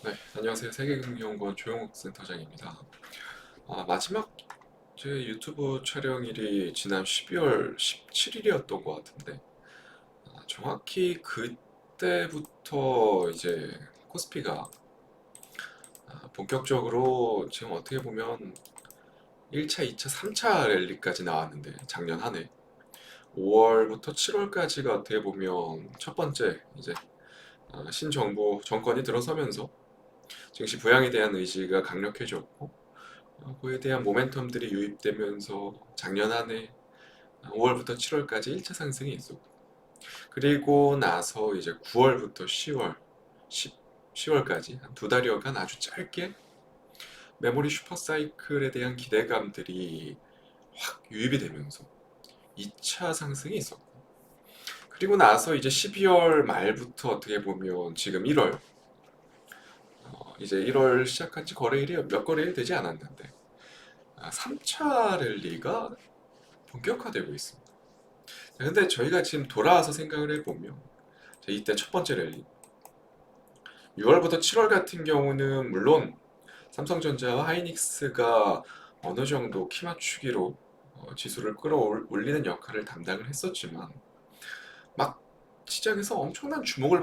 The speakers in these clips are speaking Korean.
네, 안녕하세요. 세계금융연구원 조영욱 센터장입니다. 마지막 제 유튜브 촬영일이 지난 12월 17일이었던 것 같은데, 정확히 그때부터 이제 코스피가 본격적으로 지금 어떻게 보면 1차, 2차, 3차 랠리까지 나왔는데, 작년 한 해 5월부터 7월까지가 어떻게 보면 첫 번째 이제 신정부 정권이 들어서면서 증시 부양에 대한 의지가 강력해졌고, 그에 대한 모멘텀들이 유입되면서 작년 한 해 5월부터 7월까지 1차 상승이 있었고, 그리고 나서 이제 9월부터 10월, 10월까지 한 두 달여간 아주 짧게 메모리 슈퍼사이클에 대한 기대감들이 확 유입이 되면서 2차 상승이 있었고, 그리고 나서 이제 12월 말부터 어떻게 보면 지금 1월, 이제 1월 시작한 지 거래일이 몇 거래일 되지 않았는데 3차 랠리가 본격화되고 있습니다. 근데 저희가 지금 돌아와서 생각을 해보면 이때 첫 번째 랠리 6월부터 7월 같은 경우는 물론 삼성전자와 하이닉스가 어느 정도 키 맞추기로 지수를 끌어올리는 역할을 담당을 했었지만 막 시장에서 엄청난 주목을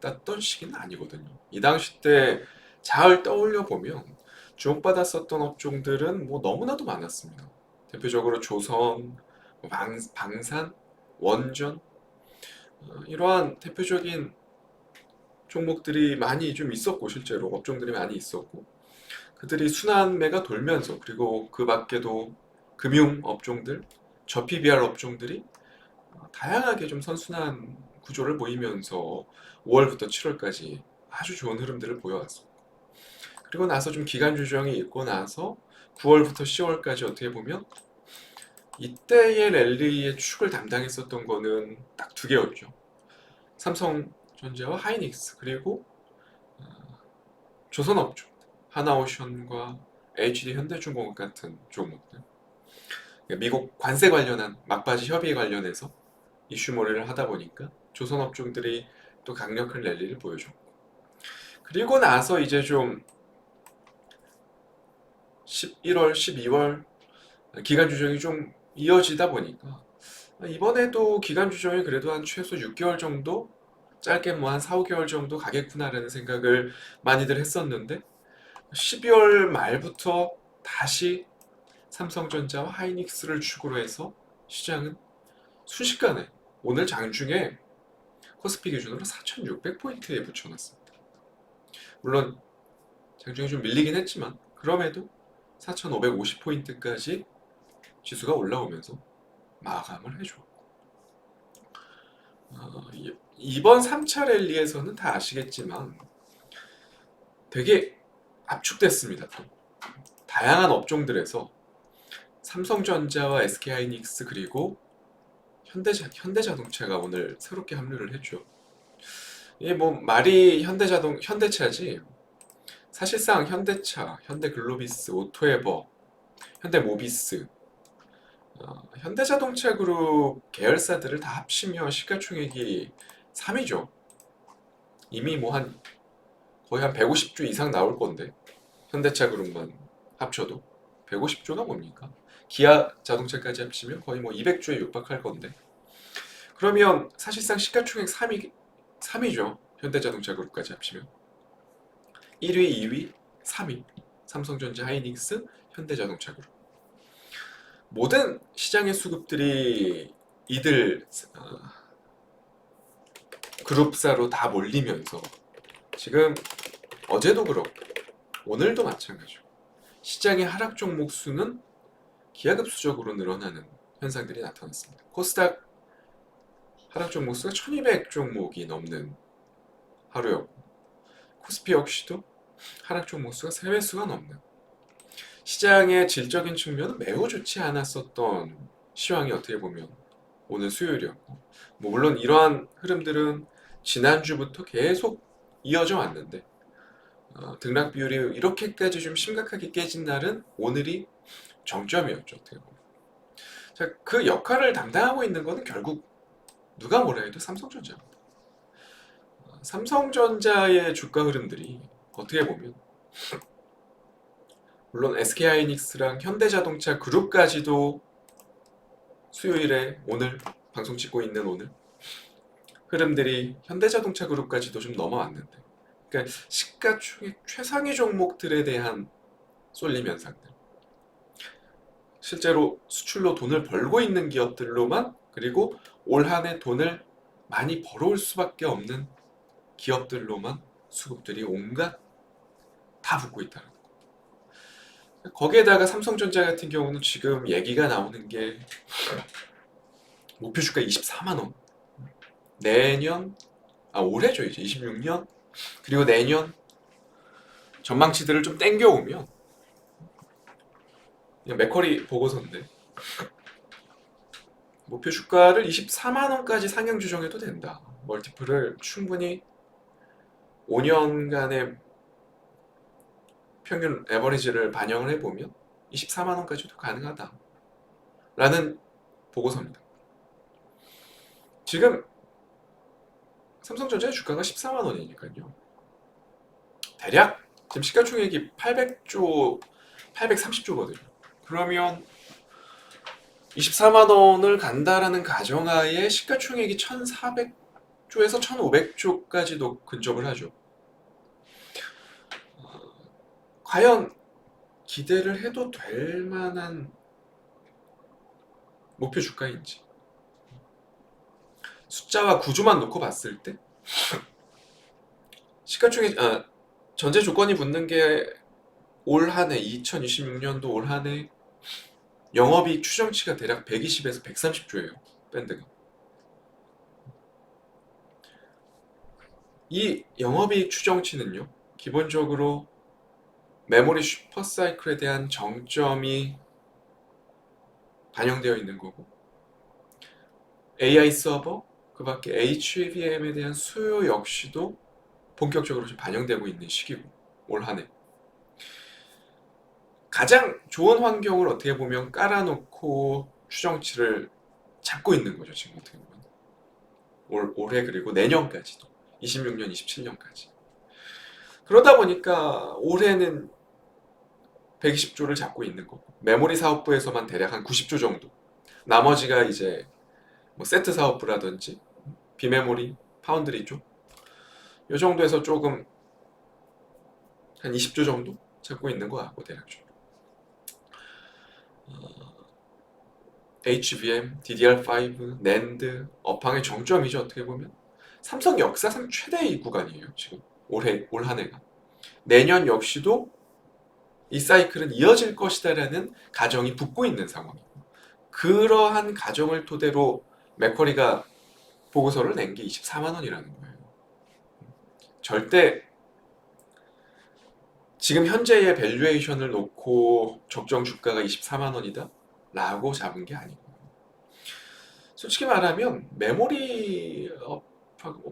받았던 시기는 아니거든요. 이 당시 때 잘 떠올려 보면 주목받았었던 업종들은 뭐 너무나도 많았습니다. 대표적으로 조선, 방산, 원전, 이러한 대표적인 종목들이 많이 좀 있었고, 실제로 업종들이 많이 있었고, 그들이 순환매가 돌면서, 그리고 그 밖에도 금융 업종들, 저 PBR 업종들이 다양하게 좀 선순환 구조를 보이면서 5월부터 7월까지 아주 좋은 흐름들을 보여왔었고, 그리고 나서 좀 기간 조정이 있고 나서 9월부터 10월까지 어떻게 보면 이때의 랠리의 축을 담당했었던 거는 딱 두 개였죠. 삼성전자와 하이닉스, 그리고 조선업종, 하나오션과 HD 현대중공업 같은 종목들. 미국 관세 관련한 막바지 협의 관련해서 이슈몰이를 하다 보니까 조선업종들이 또 강력한 랠리를 보여줬고, 그리고 나서 이제 좀 11월, 12월 기간 조정이 좀 이어지다 보니까 이번에도 기간 조정이 그래도 한 최소 6개월 정도, 짧게 뭐 한 4, 5개월 정도 가겠구나라는 생각을 많이들 했었는데 12월 말부터 다시 삼성전자와 하이닉스를 축으로 해서 시장은 순식간에 오늘 장중에 코스피 기준으로 4,600포인트에 붙여놨습니다. 물론 장중에 좀 밀리긴 했지만 그럼에도 4,550포인트까지 지수가 올라오면서 마감을 해줬고, 이번 3차 랠리에서는 다 아시겠지만 되게 압축됐습니다. 또 다양한 업종들에서 삼성전자와 SK하이닉스 그리고 현대자동차가 오늘 새롭게 합류를 했죠. 이게 뭐 말이 현대차지 사실상 현대차, 현대글로비스, 오토에버, 현대모비스, 현대자동차 그룹 계열사들을 다 합치면 시가총액이 3위죠. 이미 뭐 한 거의 한 150조 이상 나올 건데 현대차 그룹만 합쳐도 150조가 뭡니까? 기아 자동차까지 합치면 거의 뭐 200조에 육박할 건데, 그러면 사실상 시가총액 3위죠. 현대자동차 그룹까지 합치면 1위, 2위, 3위 삼성전자, 하이닉스, 현대자동차 그룹. 모든 시장의 수급들이 이들 그룹사로 다 몰리면서 지금 어제도 그렇고 오늘도 마찬가지고 시장의 하락 종목 수는 기하급수적으로 늘어나는 현상들이 나타났습니다. 코스닥 하락 종목 수가 1200 종목이 넘는 하루였고, 코스피 역시도 하락 종목 수가 3배수가 넘는, 시장의 질적인 측면은 매우 좋지 않았었던 시황이 어떻게 보면 오늘 수요일이었고, 뭐 물론 이러한 흐름들은 지난주부터 계속 이어져 왔는데 등락 비율이 이렇게까지 좀 심각하게 깨진 날은 오늘이 정점이었죠. 어떻게 보면. 자, 그 역할을 담당하고 있는 것은 결국 누가 뭐라 해도 삼성전자입니다. 삼성전자의 주가 흐름들이 어떻게 보면 물론 SK하이닉스랑 현대자동차 그룹까지도 수요일에 오늘 방송 찍고 있는 오늘 흐름들이 현대자동차 그룹까지도 좀 넘어왔는데, 그러니까 시가총액 최상위 종목들에 대한 쏠림 현상들, 실제로 수출로 돈을 벌고 있는 기업들로만, 그리고 올 한 해 돈을 많이 벌어올 수밖에 없는 기업들로만 수급들이 온갖 다 붙고 있다는 거. 거기에다가 삼성전자 같은 경우는 지금 얘기가 나오는 게 목표 주가 24만 원. 내년, 올해죠, 이제 26년, 그리고 내년 전망치들을 좀 땡겨오면, 그냥 맥쿼리 보고서인데 목표 주가를 24만 원까지 상향 조정해도 된다. 멀티플을 충분히 5년간의 평균 에버리지를 반영을 해보면 24만 원까지도 가능하다 라는 보고서입니다. 지금 삼성전자의 주가가 14만 원이니까요. 대략 지금 시가총액이 800조, 830조거든요. 그러면 24만 원을 간다라는 가정하에 시가총액이 1,400조에서 1,500조까지도 근접을 하죠. 과연 기대를 해도 될 만한 목표 주가인지, 숫자와 구조만 놓고 봤을 때 시가총액, 전제 조건이 붙는 게 올 한해 2026년도 올 한해 영업이익 추정치가 대략 120에서 130조예요. 밴드가. 이 영업이익 추정치는요, 기본적으로 메모리 슈퍼사이클에 대한 정점이 반영되어 있는 거고, AI 서버, 그 밖에 HBM에 대한 수요 역시도 본격적으로 좀 반영되고 있는 시기고, 올 한해 가장 좋은 환경을 어떻게 보면 깔아놓고 추정치를 잡고 있는 거죠. 지금 어떻게 보면 올해 그리고 내년까지도 26년, 27년까지. 그러다 보니까 올해는 120조를 잡고 있는 거고, 메모리 사업부에서만 대략 한 90조 정도, 나머지가 이제 뭐 세트 사업부라든지 비메모리, 파운드리 쪽, 이 정도에서 조금 한 20조 정도 잡고 있는 거 같고, 대략적으로. HBM, DDR5, 낸드, 업황의 정점이죠. 어떻게 보면 삼성 역사상 최대의 구간이에요. 지금 올 한 해가. 내년 역시도 이 사이클은 이어질 것이다라는 가정이 붙고 있는 상황이고, 그러한 가정을 토대로 맥쿼리가 보고서를 낸 게 24만 원이라는 거예요. 절대 지금 현재의 밸류에이션을 놓고 적정 주가가 24만 원이다 라고 잡은 게 아니고, 솔직히 말하면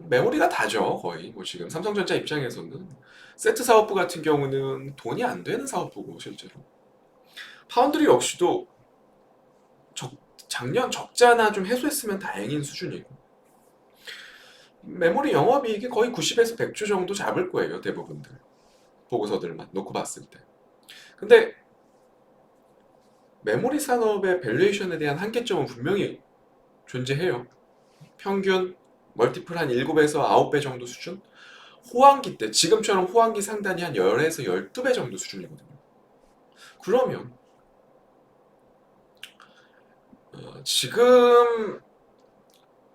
메모리가 다죠. 거의 뭐 지금 삼성전자 입장에서는 세트 사업부 같은 경우는 돈이 안 되는 사업부고, 실제로 파운드리 역시도 작년 적자나 좀 해소했으면 다행인 수준이고, 메모리 영업이익이 거의 90에서 100조 정도 잡을 거예요. 대부분들 보고서들만 놓고 봤을 때. 근데 메모리 산업의 밸류에이션에 대한 한계점은 분명히 존재해요. 평균 멀티플 한 7에서 9배 정도 수준? 호황기 때, 지금처럼 호황기 상단이 한 10에서 12배 정도 수준이거든요. 그러면 지금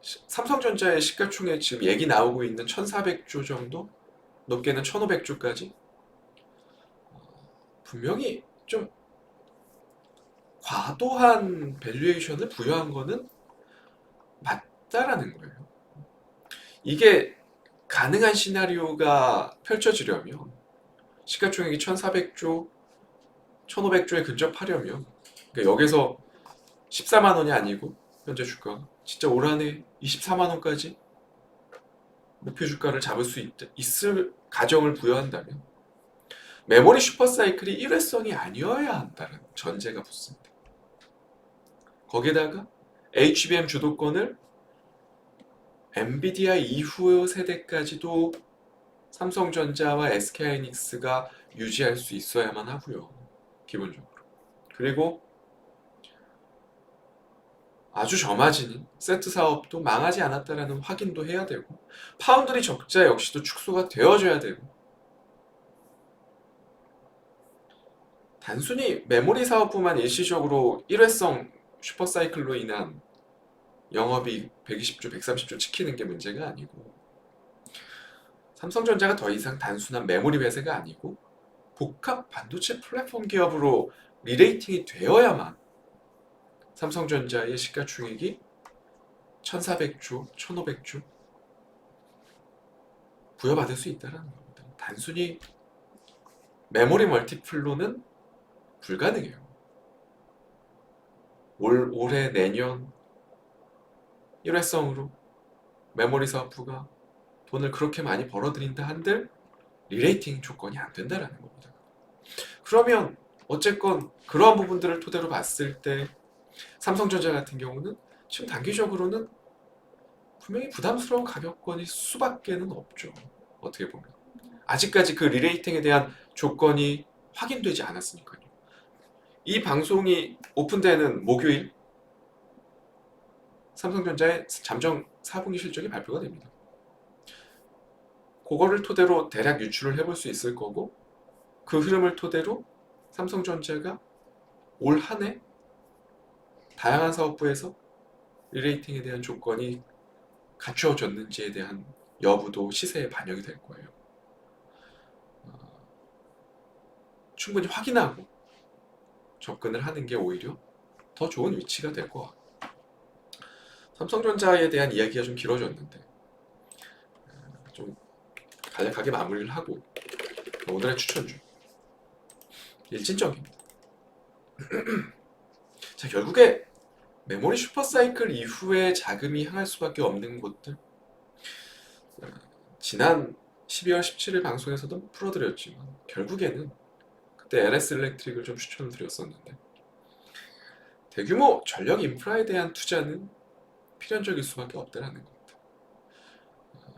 삼성전자의 시가총액 지금 얘기 나오고 있는 1,400조 정도? 높게는 1,500조까지? 분명히 좀 과도한 밸류에이션을 부여한 거는 맞다라는 거예요. 이게 가능한 시나리오가 펼쳐지려면, 시가총액이 1,400조, 1,500조에 근접하려면, 그러니까 여기서 14만 원이 아니고 현재 주가 진짜 올 한해 24만 원까지 목표 주가를 잡을 수 있을 가정을 부여한다면, 메모리 슈퍼사이클이 일회성이 아니어야 한다는 전제가 붙습니다. 거기에다가 HBM 주도권을 엔비디아 이후 세대까지도 삼성전자와 SK하이닉스가 유지할 수 있어야만 하고요. 기본적으로. 그리고 아주 저마진인 세트 사업도 망하지 않았다라는 확인도 해야 되고, 파운드리 적자 역시도 축소가 되어줘야 되고, 단순히 메모리 사업부만 일시적으로 일회성 슈퍼사이클로 인한 영업이 120조, 130조 찍히는 게 문제가 아니고, 삼성전자가 더 이상 단순한 메모리 회사가 아니고 복합 반도체 플랫폼 기업으로 리레이팅이 되어야만 삼성전자의 시가총액이 1,400조, 1,500조 부여받을 수 있다는 겁니다. 단순히 메모리 멀티플로는 불가능해요. 올해 내년 일회성으로 메모리 사업부가 돈을 그렇게 많이 벌어들인다 한들 리레이팅 조건이 안 된다라는 겁니다. 그러면 어쨌건 그러한 부분들을 토대로 봤을 때 삼성전자 같은 경우는 지금 단기적으로는 분명히 부담스러운 가격권일 수밖에는 없죠. 어떻게 보면 아직까지 그 리레이팅에 대한 조건이 확인되지 않았으니까요. 이 방송이 오픈되는 목요일 삼성전자의 잠정 4분기 실적이 발표가 됩니다. 그거를 토대로 대략 유출을 해볼 수 있을 거고, 그 흐름을 토대로 삼성전자가 올 한 해 다양한 사업부에서 리레이팅에 대한 조건이 갖추어졌는지에 대한 여부도 시세에 반영이 될 거예요. 충분히 확인하고 접근을 하는 게 오히려 더 좋은 위치가 될 것 같고, 삼성전자에 대한 이야기가 좀 길어졌는데 좀 간략하게 마무리를 하고 오늘의 추천주 일진정입니다. 자, 결국에 메모리 슈퍼사이클 이후에 자금이 향할 수밖에 없는 곳들, 지난 12월 17일 방송에서도 풀어드렸지만 결국에는 그때 LS 일렉트릭을 좀 추천을 드렸었는데, 대규모 전력 인프라에 대한 투자는 필연적일 수밖에 없다는 겁니다.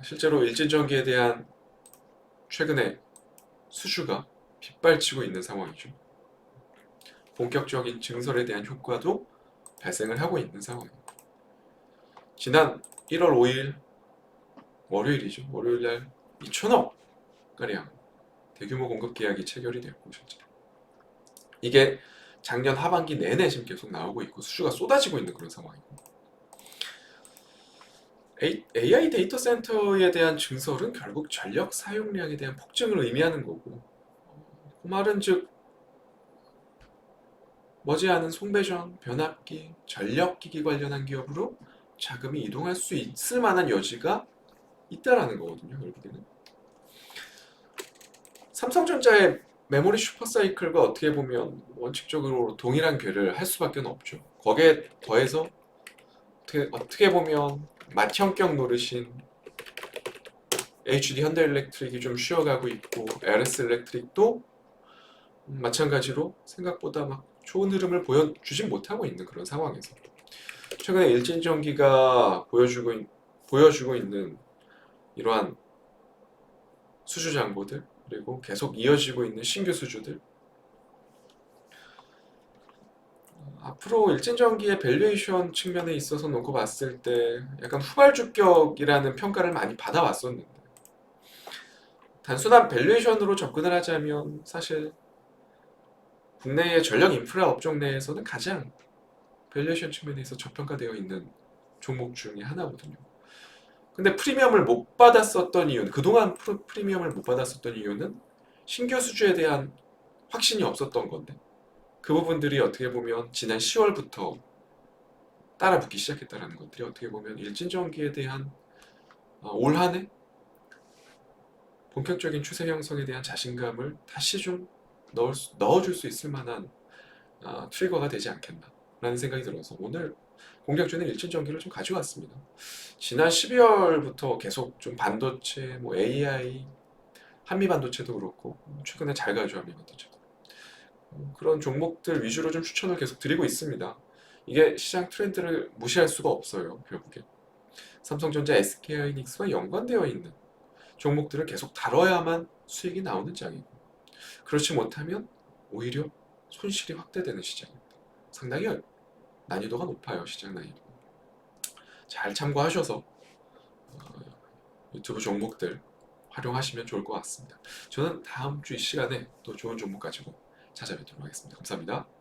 실제로 일진전기에 대한 최근에 수주가 빗발치고 있는 상황이죠. 본격적인 증설에 대한 효과도 발생을 하고 있는 상황입니다. 지난 1월 5일 월요일이죠. 월요일날 2천억 가량 대규모 공급 계약이 체결이 됐고, 실제 이게 작년 하반기 내내 지금 계속 나오고 있고 수주가 쏟아지고 있는 그런 상황이고, AI 데이터 센터에 대한 증설은 결국 전력 사용량에 대한 폭증을 의미하는 거고, 그 말은 즉 머지않은 송배전, 변압기, 전력기기 관련한 기업으로 자금이 이동할 수 있을 만한 여지가 있다라는 거거든요. 결국에는 삼성전자의 메모리 슈퍼사이클과 어떻게 보면 원칙적으로 동일한 궤를 할 수밖에 없죠. 거기에 더해서 어떻게 보면 맏형격 노릇인 HD 현대일렉트릭이 좀 쉬어가고 있고, LS 일렉트릭도 마찬가지로 생각보다 막 좋은 흐름을 보여주진 못하고 있는 그런 상황에서 최근에 일진전기가 보여주고 있는 이러한 수주 잔고들, 그리고 계속 이어지고 있는 신규 수주들, 앞으로 일진전기의 밸류에이션 측면에 있어서 놓고 봤을 때 약간 후발주격이라는 평가를 많이 받아왔었는데, 단순한 밸류에이션으로 접근을 하자면 사실 국내의 전력 인프라 업종 내에서는 가장 밸류에이션 측면에서 저평가되어 있는 종목 중에 하나거든요. 근데 프리미엄을 못 받았었던 이유는, 그동안 프리미엄을 못 받았었던 이유는 신규 수주에 대한 확신이 없었던 건데, 그 부분들이 어떻게 보면 지난 10월부터 따라붙기 시작했다는 것들이 어떻게 보면 일진전기에 대한 올 한 해 본격적인 추세 형성에 대한 자신감을 다시 좀 넣어줄 수 있을 만한 트리거가 되지 않겠나라는 생각이 들어서 오늘 공략주는 일진전기를 좀 가져왔습니다. 지난 12월부터 계속 좀 반도체, 뭐 AI, 한미반도체도 그렇고 최근에 잘 가죠, 한미반도체도. 그런 종목들 위주로 좀 추천을 계속 드리고 있습니다. 이게 시장 트렌드를 무시할 수가 없어요. 결국에 삼성전자, SK하이닉스와 연관되어 있는 종목들을 계속 다뤄야만 수익이 나오는 장이고, 그렇지 못하면 오히려 손실이 확대되는 시장입니다. 상당히 난이도가 높아요, 시장 난이도. 잘 참고하셔서 유튜브 종목들 활용하시면 좋을 것 같습니다. 저는 다음 주 이 시간에 또 좋은 종목 가지고 찾아뵙도록 하겠습니다. 감사합니다.